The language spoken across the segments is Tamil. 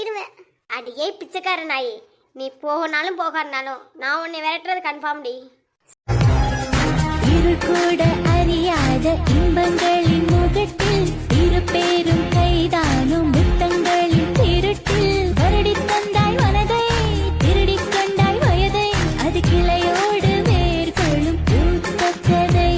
போயிடுவேன். அடியே பிச்சைக்கார நாயே, நீ போகனாலும் போகாதனாலும் நான் உன்னை விரட்டுறது கன்ஃபார்ம் டி. கூட அறியாத இன்பங்களின் முகத்தில் இருபேரும் கைதானும் முத்தங்களின் திருட்டில் வருடி தந்தாய் மனதை திருடி கொண்டாய் வயதை அது கிளையோடு மேற்கொள்ளும் பூத்த கதை.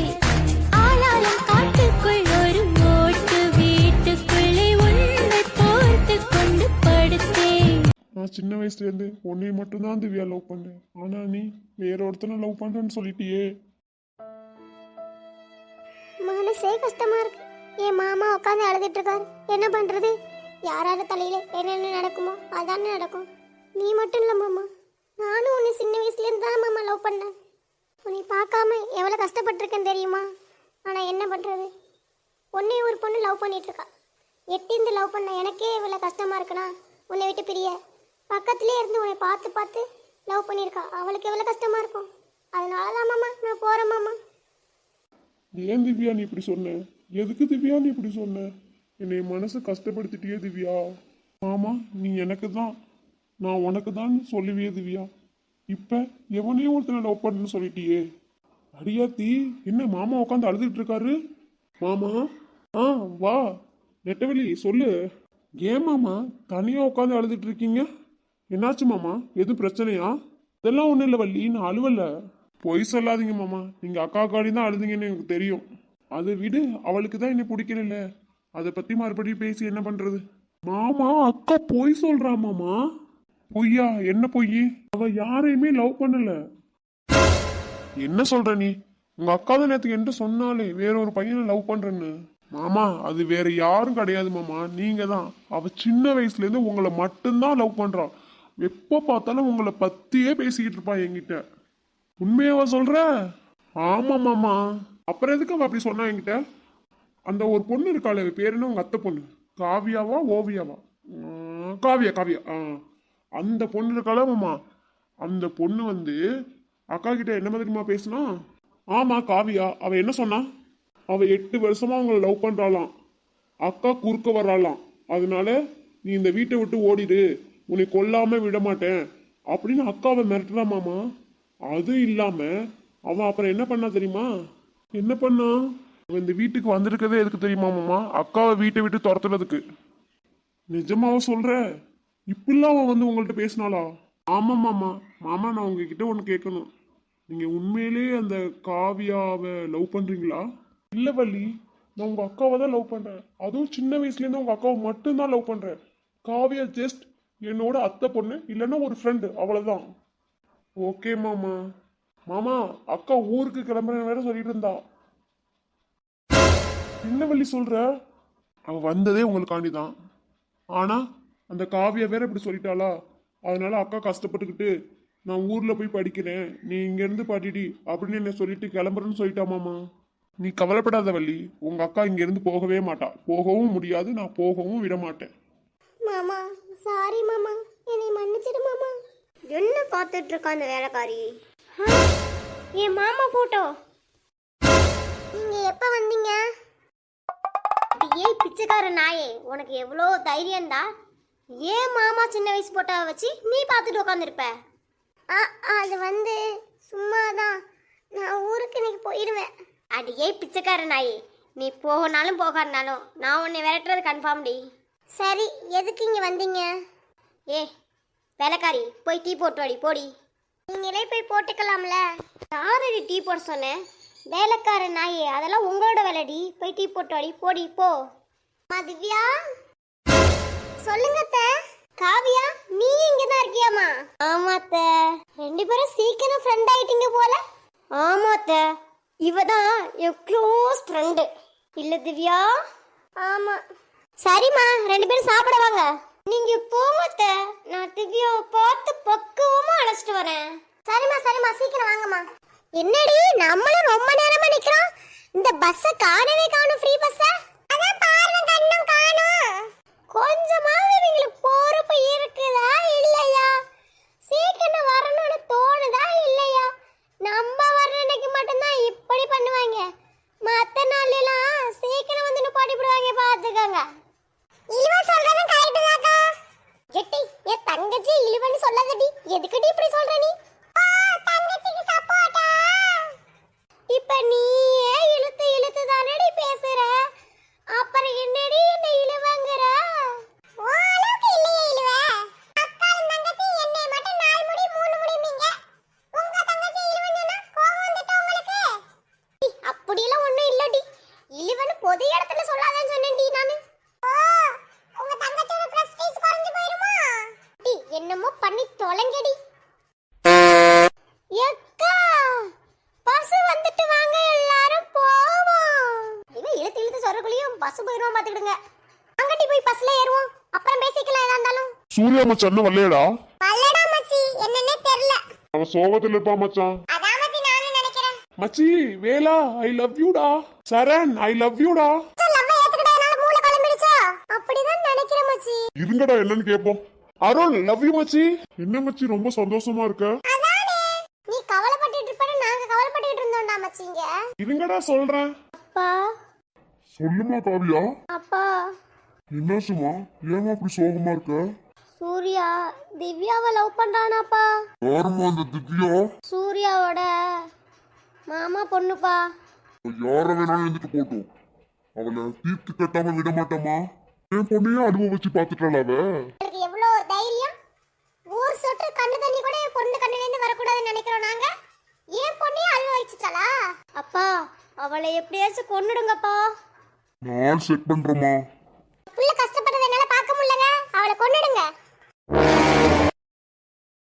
ஆளாலும் காட்டுக்குள் ஒரு ஓட்டு வீட்டுக்குள்ளே உன்னை போட்டு கொண்டு படுத்தேன். நான் சின்ன வயசுல இருந்து உன்னை மட்டும்தான் திவ்யா லவ் பண்ணேன். ஆனா நீ வேற ஒருத்தனை லவ் பண்றேன்னு சொல்லிட்டியே. மனசே கஷ்டமா இருக்கு. என் மாமா உட்காந்து அழுதுட்டு இருக்காரு. என்ன பண்றது? யாராவது தலையில என்னென்ன நடக்குமோ அதானே நடக்கும். நீ மட்டும் இல்ல மாமா, நானும் உன்னை சின்ன வயசுல இருந்து தான் மாமா லவ் பண்ணேன். உன்னை பார்க்காம எவ்வளவு கஷ்டப்பட்டிருக்கேன் தெரியுமா? ஆனா என்ன பண்றது, உன்னை ஒரு பொண்ணு லவ் பண்ணிட்டு இருக்கா. எட்டிந்து லவ் பண்ண எனக்கே இவ்வளவு கஷ்டமா இருக்குன்னா உன்னை விட்டு பிரிய பக்கத்திலே இருந்து உன்னை பார்த்து பார்த்து லவ் பண்ணியிருக்கா. அவளுக்கு எவ்வளவு கஷ்டமா இருக்கும். அதனாலதான் மாமா நான் போறேன் மாமா. ஏன் திவ்யா நீ இப்படி சொன்ன? எதுக்கு திவ்யா நீ இப்படி சொன்ன? என்னை மனசு கஷ்டப்படுத்திட்டியே திவ்யா. மாமா நீ எனக்கு தான், நான் உனக்கு தான் சொல்லுவியே திவ்யா. இப்ப எவனையும் ஒருத்தனை லவ் பண்ணுன்னு சொல்லிட்டியே. அடியாத்தி, என்ன மாமா உட்காந்து அழுதுட்டு இருக்காரு? மாமா வா நெட்டவெளி சொல்லு. ஏன் மாமா தனியா உட்காந்து அழுதுட்டு இருக்கீங்க? என்னாச்சு மாமா, எதுவும் பிரச்சனையா? இதெல்லாம் ஒன்றும் இல்லை வள்ளி, நான் அழுவல. பொய் சொல்லாதீங்க மாமா, நீங்க அக்காக்காடி தான் அழுதுங்கன்னு எனக்கு தெரியும். அதை விடு, அவளுக்கு தான் என்ன பிடிக்கல. அதை பத்தி மறுபடியும் பேசி என்ன பண்றது? மாமா அக்கா பொய் சொல்றா மாமா. பொய்யா? என்ன பொய்? அவ யாரையுமே லவ் பண்ணல. என்ன சொல்ற நீ? உங்க அக்கா தான் நேற்றுக்கு என்ன சொன்னாலே வேற ஒரு பையனை லவ் பண்றேன்னு. மாமா அது வேற யாரும் கிடையாது மாமா, நீங்க தான். அவ சின்ன வயசுல இருந்து உங்களை மட்டும்தான் லவ் பண்றா. எப்ப பார்த்தாலும் உங்களை பத்தியே பேசிக்கிட்டு இருப்பா என்கிட்ட. உண்மையாவா சொல்ற? ஆமா மாமா. அப்புறம் எதுக்கு அவ அப்படி சொன்னா என்கிட்ட? அந்த ஒரு பொண்ணு இருக்காளே, பேர் என்ன உங்க அத்தை பொண்ணு? காவியாவா ஓவியாவா? காவியா. அந்த பொண்ணு இருக்காளா மாமா, அந்த பொண்ணு வந்து அக்கா கிட்ட என்ன மாதிரிமா பேசுனா? ஆமா காவியா. அவ என்ன சொன்னா? அவ 8 வருஷமா அவங்கள லவ் பண்றாளாம். அக்கா குறுக்க வர்றாளாம். அதனால நீ இந்த வீட்டை விட்டு ஓடிடு, உன்னை கொல்லாம விட மாட்டேன் அப்படின்னு அக்காவை மிரட்டுறா மாமா. அது இல்லாம அவன் அப்புறம் என்ன பண்ணா தெரியுமா? என்ன பண்ணா? அவன் இந்த வீட்டுக்கு வந்திருக்கதே எதுக்கு தெரியுமா மாமா? அக்காவை வீட்டை விட்டு துரத்துறதுக்கு. நிஜமாவ சொல்ற? இப்படிலாம் அவன் வந்து உங்கள்கிட்ட பேசினாளா? ஆமா மாமா. மாமா நான் உங்ககிட்ட ஒன்று கேட்கணும். நீங்க உண்மையிலே அந்த காவியாவை லவ் பண்றீங்களா? இல்ல வள்ளி, நான் உங்க அக்காவை தான் லவ் பண்றேன். அதுவும் சின்ன வயசுல இருந்து உங்க அக்காவை மட்டும்தான் லவ் பண்றேன். காவியா ஜஸ்ட் என்னோட அத்தை பொண்ணு, இல்லைன்னா ஒரு ஃப்ரெண்டு, அவ்வளவுதான். ஓகே மாமா. மாமா அக்கா ஊருக்கு கிளம்புறேன்னு வேற சொல்லிட்டு இருந்தா. என்ன வள்ளி சொல்ற? அவ வந்ததே உங்களுக்காண்டி தான். ஆனா அந்த காவியா வேற இப்படி சொல்லிட்டாளா? அதனால அக்கா கஷ்டப்பட்டுக்கிட்டு நான் ஊர்ல போய் படிக்கிறேன், நீ இங்க இருந்து பாட்டிடி அப்படின்னு என்ன சொல்லிட்டு கிளம்புறேன்னு சொல்லிட்டா மாமா. நீ கவலைப்படாத வள்ளி, உங்க அக்கா இங்க இருந்து போகவே மாட்டா. போகவும் முடியாது, நான் போகவும் விட மாட்டேன். மாமா சாரி மாமா, என்னை மன்னிச்சிடு மாமா. என்ன பார்த்துட்டு இருக்கா அந்த வேலைக்காரி? என் மாமா போட்டோ. நீங்க எப்ப வந்தீங்க? ஏய் பிச்சைக்கார நாயே, உனக்கு எவ்வளோ தைரியம்டா? ஏன் மாமா சின்ன வயசு போட்டோவை வச்சு நீ பார்த்துட்டு உட்காந்துருப்ப? அது வந்து சும்மாதான், நான் ஊருக்கு இன்னைக்கு போயிடுவேன். அடியே பிச்சைக்கார நாயே, நீ போகனாலும் போகாதனாலும் நான் உன்னை விரட்டுறது கன்ஃபார்ம் டி. சரி, எதுக்கு இங்கே வந்தீங்க? வேலைக்காரி போய் டீ போட்டு வாடி போடி. நீங்களே போய் போட்டுக்கலாம்ல. யாரடி டீ போட சொன்னேன்? வேலைக்கார நாயே, அதெல்லாம் உங்களோட வேலைடி. போய் டீ போட்டு வாடி போடி போ. திவ்யா சொல்லுங்க அத்தை. காவியா நீ இங்க தான் இருக்கியாமா? ஆமா அத்தை. ரெண்டு பேரும் சீக்கிரம் ஃப்ரெண்ட் ஆயிட்டீங்க போல. ஆமா அத்தை, இவ தான் என் க்ளோஸ் ஃப்ரெண்டு. இல்ல திவ்யா? ஆமா. சரிம்மா, ரெண்டு பேரும் சாப்பிட வாங்க. நீங்க போங்க, நான் திவ்யாவை பார்த்து பக்குவமா அழைச்சிட்டு வரேன். சரிம்மா சீக்கிரம் வாங்கம்மா. என்னடி நம்மளும் ரொம்ப நேரமா நிக்கிறோம், இந்த பஸ்ஸ காணவே காணும், ஃப்ரீ பஸ்ஸ. அதான் பாருங்க கண்ணும் காணும். கொஞ்சமாவது நீங்களுக்கு பொறுப்பு இருக்குதா இல்லையா? சீக்கிரம் வரணும்னு தோணுதா இல்லையா? நம்ம வர்ற அன்னைக்கு மட்டும்தான் இப்படி பண்ணுவாங்க, மத்த நாள் எல்லாம் சீக்கிரம் வந்து பாடி போடுவாங்க. பாத்துக்கோங்க. இவ சொல்றது கரெக்ட் தான்க்கா. கெட்டி தங்கச்சி இழுவன்னு சொல்லாதடி. எதுக்குடி இப்படி சொல்ற நீ? தங்கச்சிக்கு சப்போர்ட்டா? இப்ப நீயே இழுத்து இழுத்து தானடி பேசுற. அப்புறம் என்னடி என்ன இழுவங்கற? ஓளுக்கு இல்லையே இழுவ. அக்காளும் தங்கச்சி என்னை மட்டும் 4 முடி 3 முடிமீங்க. உங்க தங்கச்சி இழுவன்னா கோவம் வந்துட்ட உங்களுக்கு? அப்படியெல்லாம் ஒண்ணும் இல்லடி. இழுவன்னு பொது இடத்துல சொல்லாதன்னு சொன்னேன்டி நானு. உங்க தங்கச்சியோட பிரஸ்டீஜ் குறைஞ்சு போயிருமா? டி என்னமோ பண்ணி தொலைங்கடி. எக்கா பஸ் வந்துட்டு வாங்க எல்லாரும் போவோம். இவன் இழுத்து இழுத்து சொல்றக்குள்ளேயும் பஸ் போயிருவோம் பாத்துக்கிடுங்க. அங்கடி போய் பஸ்ல ஏறுவோம். அப்புறம் பேசிக்கலாம் எதா இருந்தாலும். சூர்யா மச்சான் இன்னும் வரலையடா? வரலடா மச்சி, என்னன்னே தெரியல. அவன் சோகத்துல இருப்பா மச்சான். அதான் மச்சி நானும் நினைக்கிறேன். மச்சி வேலா ஐ லவ் யூடா. சரண் ஐ லவ் யூடா. லவ் ஏத்துக்கிட்டா என்னால மூளை குழம்பிடுச்சா? அப்படிதான் நினைக்கிறேன் மச்சி. இருங்கடா என்னன்னு கேப்போம். அருண் லவ் யூ மச்சி. என்ன மச்சி ரொம்ப சந்தோஷமா இருக்க? அதானே நீ கவலைப்பட்டுட்டு இருப்பேன்னு நாங்க கவலைப்பட்டுட்டு இருந்தோம்டா மச்சிங்க. இருங்கடா சொல்றேன். அப்பா சொல்லுமா காவியா. அப்பா என்னாச்சுமா? ஏமா அப்படி சோகமா இருக்க? சூர்யா திவ்யாவை லவ் பண்றானாப்பா. யாருமா அந்த திவ்யா? சூர்யாவோட மாமா பொண்ணுப்பா. யார வேணாலும் இருந்துட்டு போட்டோம், அவளை தீர்த்து கட்டாம விட மாட்டோமா? என் பொண்ணையே அனுபவிச்சு பாத்துட்டாள் அவ. எனக்கு எவ்வளவு தைரியம். ஊர் சொட்டு கண்ணு தண்ணி கூட என் பொண்ணு கண்ணுல இருந்து வரக்கூடாதுன்னு நினைக்கிறோம் நாங்க. என் பொண்ணையே அழுவ வச்சுட்டாளா? அப்பா அவளை எப்படியாச்சும் கொன்னுடுங்கப்பா. நான் செட் பண்றோமா.